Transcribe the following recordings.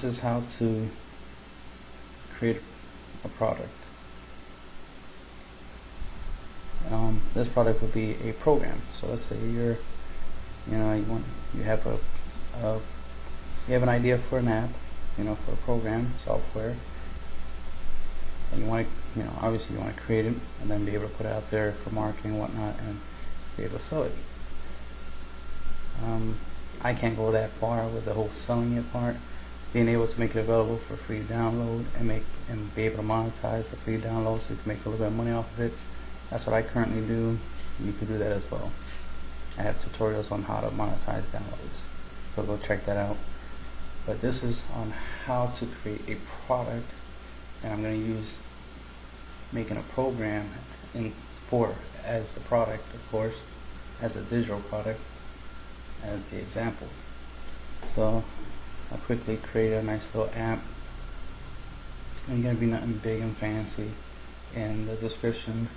is how to create a product. This product would be a program. So let's say you have an idea for an app, for a program software, and you want to, obviously you want to create it and then be able to put it out there for marketing and whatnot and be able to sell it. I can't go that far with the whole selling it part. Being able to make it available for free download and be able to monetize the free download so you can make a little bit of money off of it. That's what I currently do. You can do that as well. I have tutorials on how to monetize downloads, so go check that out. But this is on how to create a product, and I'm going to use making a program as the product, of course, as a digital product as the example. So I'll quickly create a nice little app. Ain't gonna be nothing big and fancy. In the description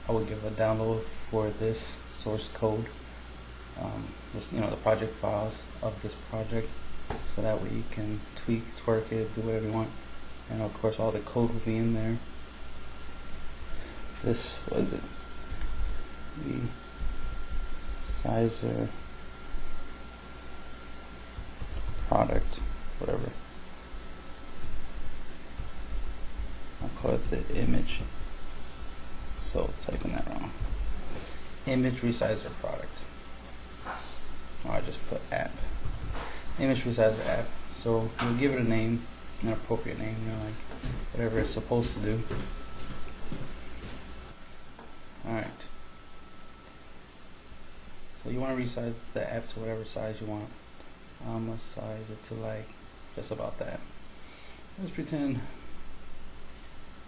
I will give a download for this source code, the project files of this project, so that way you can tweak, twerk it, do whatever you want, and of course all the code will be in there. This was it, the sizer product, whatever. I'll call it the image. So typing that wrong. Image resizer product. Oh, I just put app. Image resizer app. So we'll give it a name, an appropriate name, like whatever it's supposed to do. Alright. So you want to resize the app to whatever size you want. I'm gonna size it to like just about that. Let's pretend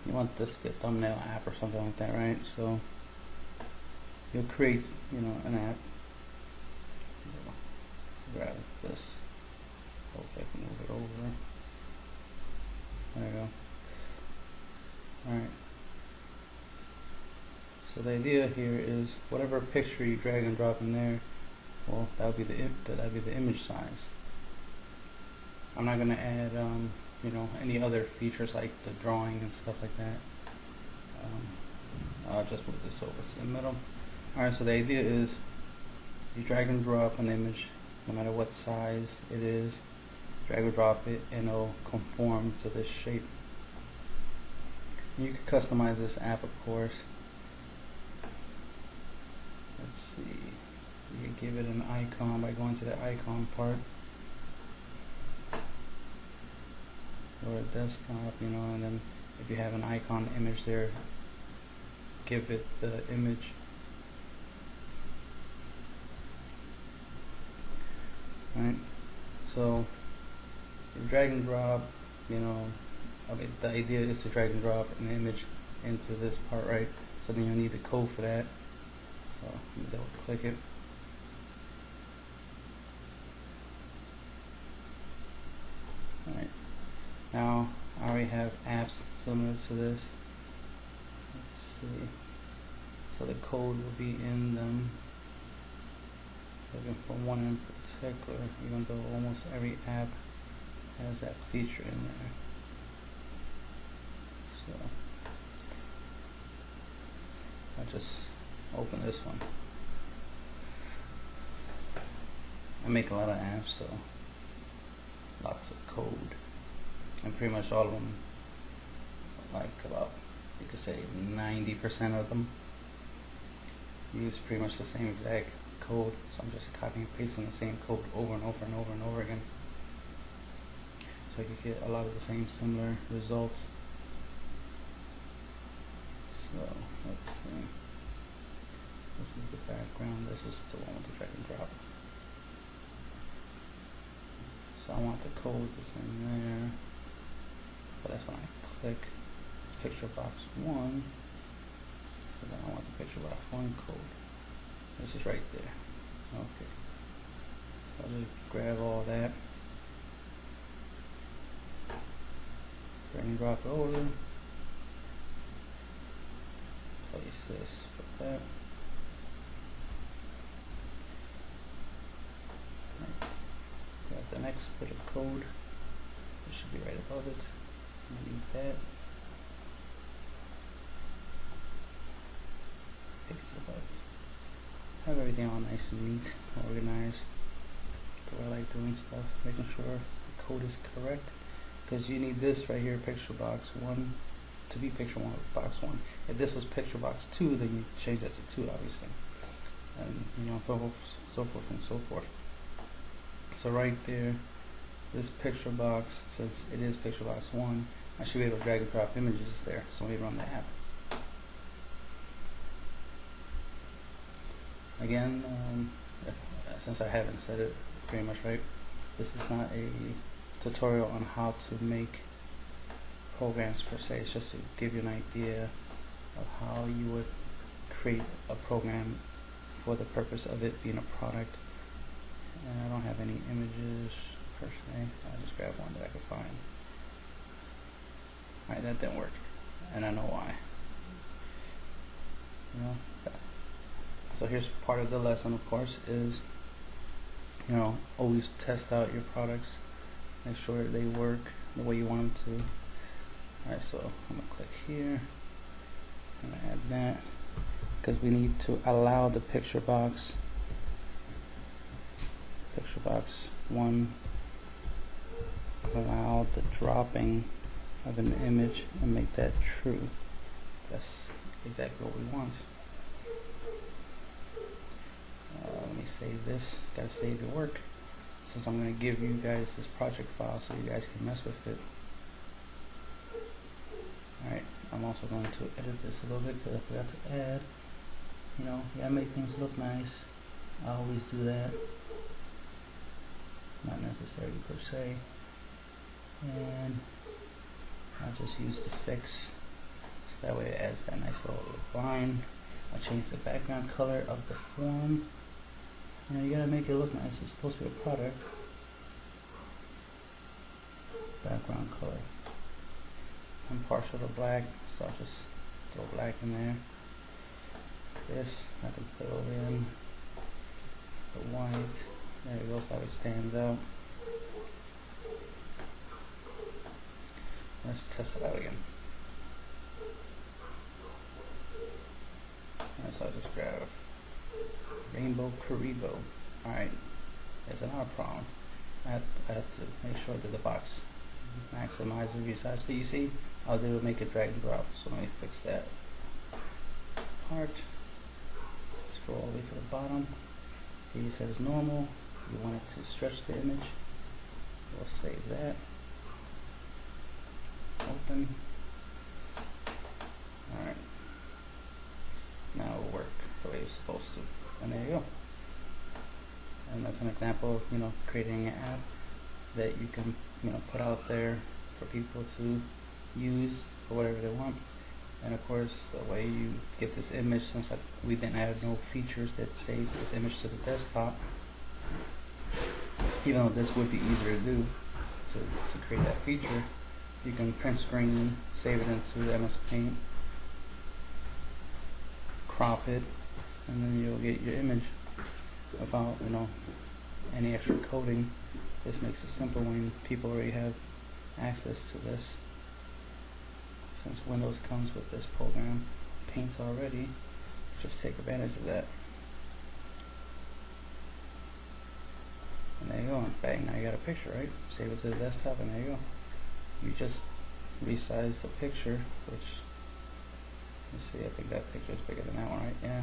you want this to be a thumbnail app or something like that, right? So you'll create, an app. Grab this. Hopefully I can move it over. There you go. Alright. So the idea here is whatever picture you drag and drop in there, well, that would be the image size. I'm not gonna add any other features like the drawing and stuff like that. I'll just move this over to the middle. Alright, so the idea is you drag and drop an image, no matter what size it is, drag or drop it, and it'll conform to this shape. You can customize this app, of course. Let's see. You can give it an icon by going to the icon part, or a desktop, and then if you have an icon image there, give it the image. Right? So you drag and drop, the idea is to drag and drop an image into this part, right? So then you'll need the code for that. So double click it. Alright. Now I already have apps similar to this. Let's see. So the code will be in them. Looking for one in particular, even though almost every app has that feature in there. So I just open this one. I make a lot of apps, so lots of code, and pretty much all of them, like about, you could say 90% of them, use pretty much the same exact code. So I'm just copying and pasting the same code over and over and over and over again, so you can get a lot of the same similar results. So let's see. This is the background. This is the one with the drag and drop. So I want the code that's in there, but that's when I click this picture box 1. So then I want the picture box 1 code. This is right there. Okay. So I'll just grab all that, drag and drop it over, place this with that. Grab the next bit of code, It should be right above it. Delete that. Paste it above. Have everything all nice and neat, organized. That's the way I like doing stuff, making sure the code is correct. Because you need this right here, picture box 1, to be picture box 1. If this was picture box 2, then you change that to 2, obviously. And so forth and so forth. So right there, this picture box, since it is picture box 1, I should be able to drag and drop images there. So let me run the app. Again, since I haven't said it pretty much right, this is not a tutorial on how to make programs per se. It's just to give you an idea of how you would create a program for the purpose of it being a product. And I don't have any images per se. I'll just grab one that I could find. Alright, that didn't work, and I know why. So here's part of the lesson, of course, is always test out your products, make sure they work the way you want them to. Alright, so I'm gonna click here, I'm gonna add that, because we need to allow the picture box 1, allow the dropping of an image and make that true. That's exactly what we want. Let me save this. Gotta save your work, since I'm going to give you guys this project file so you guys can mess with it. Alright, I'm also going to edit this a little bit because I forgot to add. You gotta make things look nice. I always do that. Not necessary per se. And I'll just use the fix, so that way it adds that nice little line. I'll change the background color of the form. You gotta make it look nice. It's supposed to be a product. Background color. I'm partial to black, so I'll just throw black in there. This I can throw in the white. There it goes, how it stands out. Let's test it out again. Alright, so I'll just grab Rainbow Karibo. Alright, there's another problem. I have to make sure that the box maximizes the resize. But you see, I was able to make it drag and drop. So let me fix that part. Scroll all the way to the bottom. See, it says normal. You want it to stretch the image. We'll save that. Open. Alright. Now it'll work the way it's supposed to. And there you go. And that's an example of, creating an app that you can, put out there for people to use for whatever they want. And of course, the way you get this image, since we didn't add no features that saves this image to the desktop, even though this would be easier to do, to create that feature, you can print screen, save it into MS Paint, crop it, and then you'll get your image without any extra coding. This makes it simple when people already have access to this. Since Windows comes with this program, Paint already, just take advantage of that. And there you go, and bang, now you got a picture, right? Save it to the desktop, and there you go. You just resize the picture, which, let's see, I think that picture is bigger than that one, right? Yeah.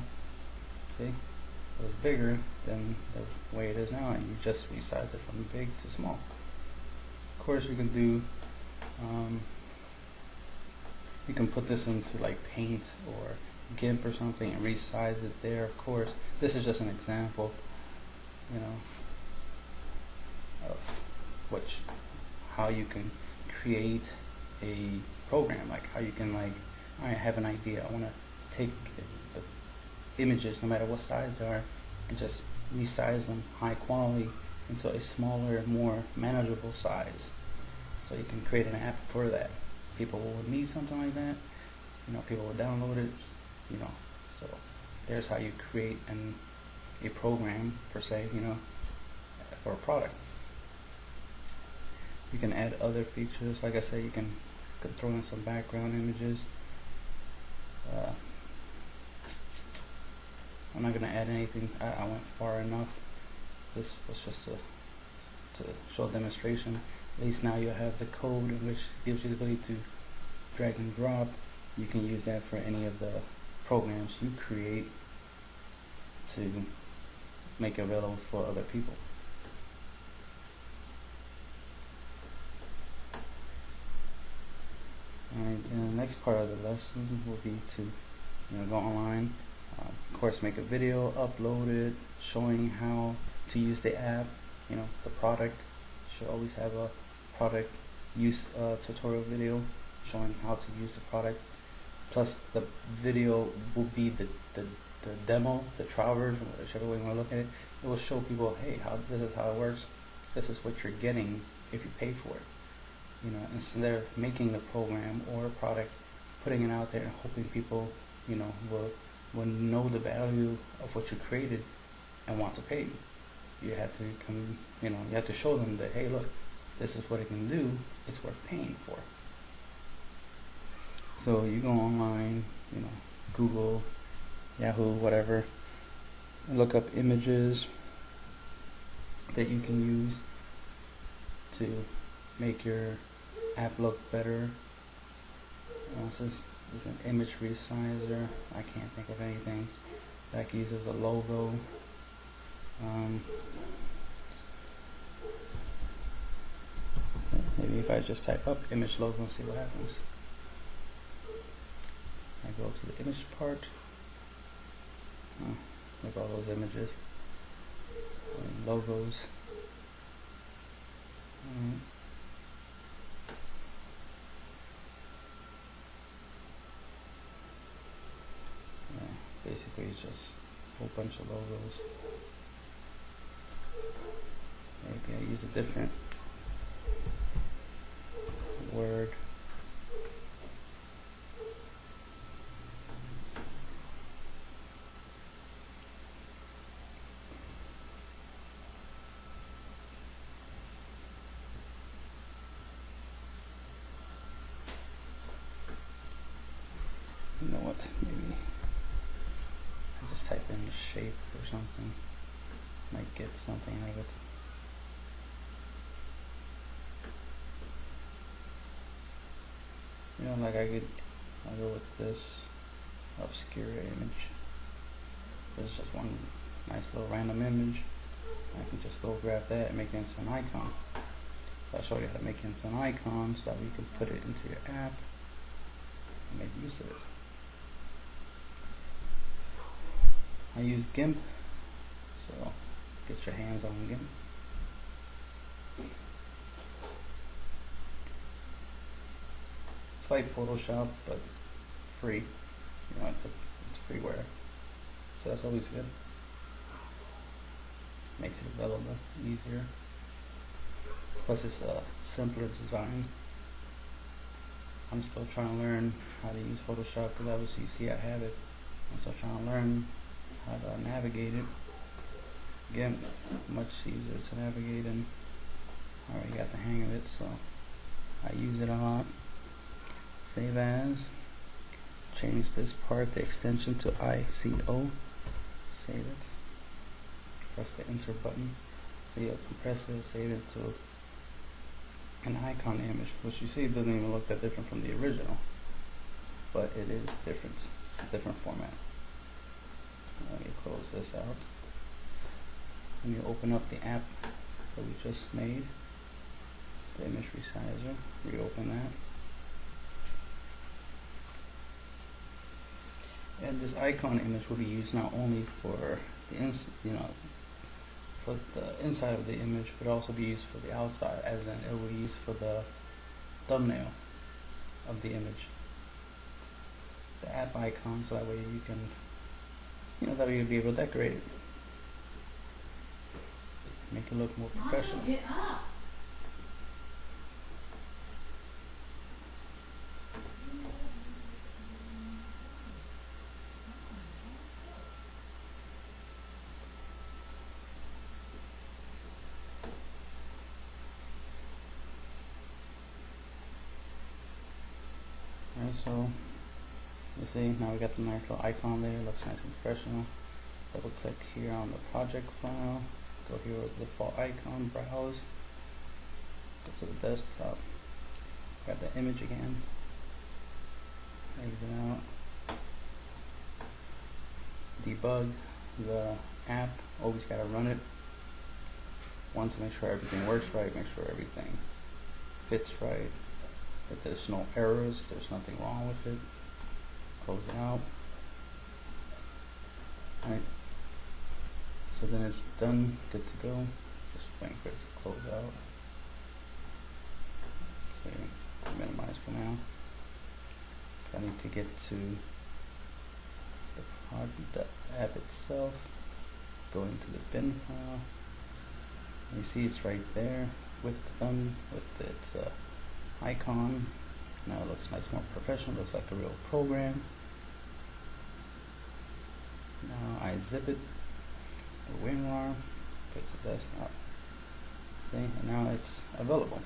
See? It was bigger than the way it is now, and you just resized it from big to small. Of course, you can do, you can put this into like Paint or GIMP or something and resize it there, of course. This is just an example, of how you can create a program, like how you can I have an idea, I want to take the images, no matter what size they are, and just resize them high quality into a smaller, more manageable size. So you can create an app for that. People will need something like that, people will download it, so there's how you create a program per se, for a product. You can add other features. Like I said, you can throw in some background images. I'm not gonna add anything. I went far enough. This was just to show a demonstration. At least now you have the code, in which gives you the ability to drag and drop. You can use that for any of the programs you create to make it available for other people. Alright, and the next part of the lesson will be to go online, of course make a video, upload it, showing how to use the app. The product should always have a product use tutorial video showing how to use the product. Plus the video will be the demo, the trial version, whichever way you want to look at it. It will show people, hey, this is how it works. This is what you're getting if you pay for it. Instead of making the program or a product, putting it out there and hoping people, will know the value of what you created and want to pay you. You have to you have to show them that, hey, look, this is what it can do. It's worth paying for. So you go online, Google, Yahoo, whatever, and look up images that you can use to make your app look better. Since this is an image resizer, I can't think of anything that uses a logo. Maybe if I just type up image logo and see what happens. I go to the image part. Look at all those images and logos. Basically it's just a whole bunch of logos. Maybe I use a different word. You know what? Maybe I just type in the shape or something. Might get something out of it. Like I'll go with this obscure image. This is just one nice little random image. I can just go grab that and make it into an icon. So I'll show you how to make it into an icon so that you can put it into your app and make use of it. I use GIMP, so get your hands on GIMP. It's like Photoshop, but free. It's freeware, so that's always good. Makes it available easier. Plus, it's a simpler design. I'm still trying to learn how to use Photoshop because obviously you see I have it. I'm still trying to learn how to navigate it. Again, much easier to navigate, and I already got the hang of it, so I use it a lot. Save as. Change this part, the extension to ICO. Save it. Press the enter button. So you'll compress it, save it to an icon image, which you see doesn't even look that different from the original, but it is different. It's a different format. Let me close this out. When you open up the app that we just made, the image resizer, reopen that. And this icon image will be used not only for the for the inside of the image, but also be used for the outside, as in it will be used for the thumbnail of the image. The app icon, so that way you can, that way you'll be able to decorate it. Make it look more professional. Get up. Alright, so you see now we got the nice little icon there, looks nice and professional. Double click here on the project file, go here with the default icon, browse, go to the desktop, got the image again, exit out, debug the app, always gotta run it once to make sure everything works right, make sure everything fits right, that there's no errors, there's nothing wrong with it. Close it out. Alright, so then it's done, good to go. Just waiting for it to close out. Okay, minimize for now. I need to get to the app itself. Go into the bin file. You see it's right there with the thumb, with its icon. Now it looks nice, more professional, looks like a real program. Now I zip it, the WinRAR, go to the desktop. See, and now it's available.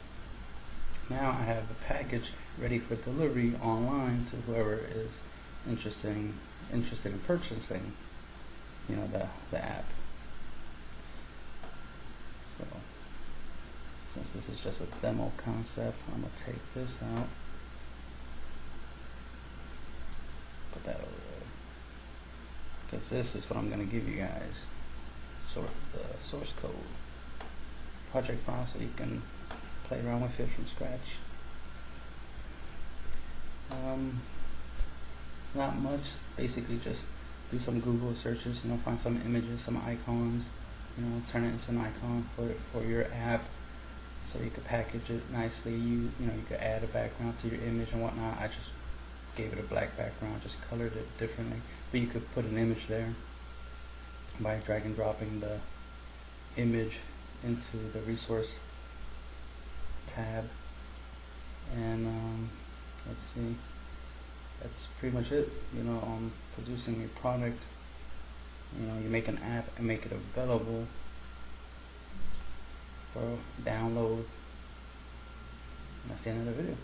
Now I have a package ready for delivery online to whoever is interested in purchasing, you know, the app. So since this is just a demo concept, I'm gonna take this out, put that over there, because this is what I'm gonna give you guys, the source code, project file, so you can play around with it from scratch. Not much, basically just do some Google searches, you know, find some images, some icons, you know, turn it into an icon for your app, so you could package it nicely. You know, you could add a background to your image and whatnot. I just gave it a black background, just colored it differently, but you could put an image there by drag and dropping the image into the resource tab. And let's see, that's pretty much it. You know, producing a product, you know, you make an app and make it available for download, and that's the end of the video.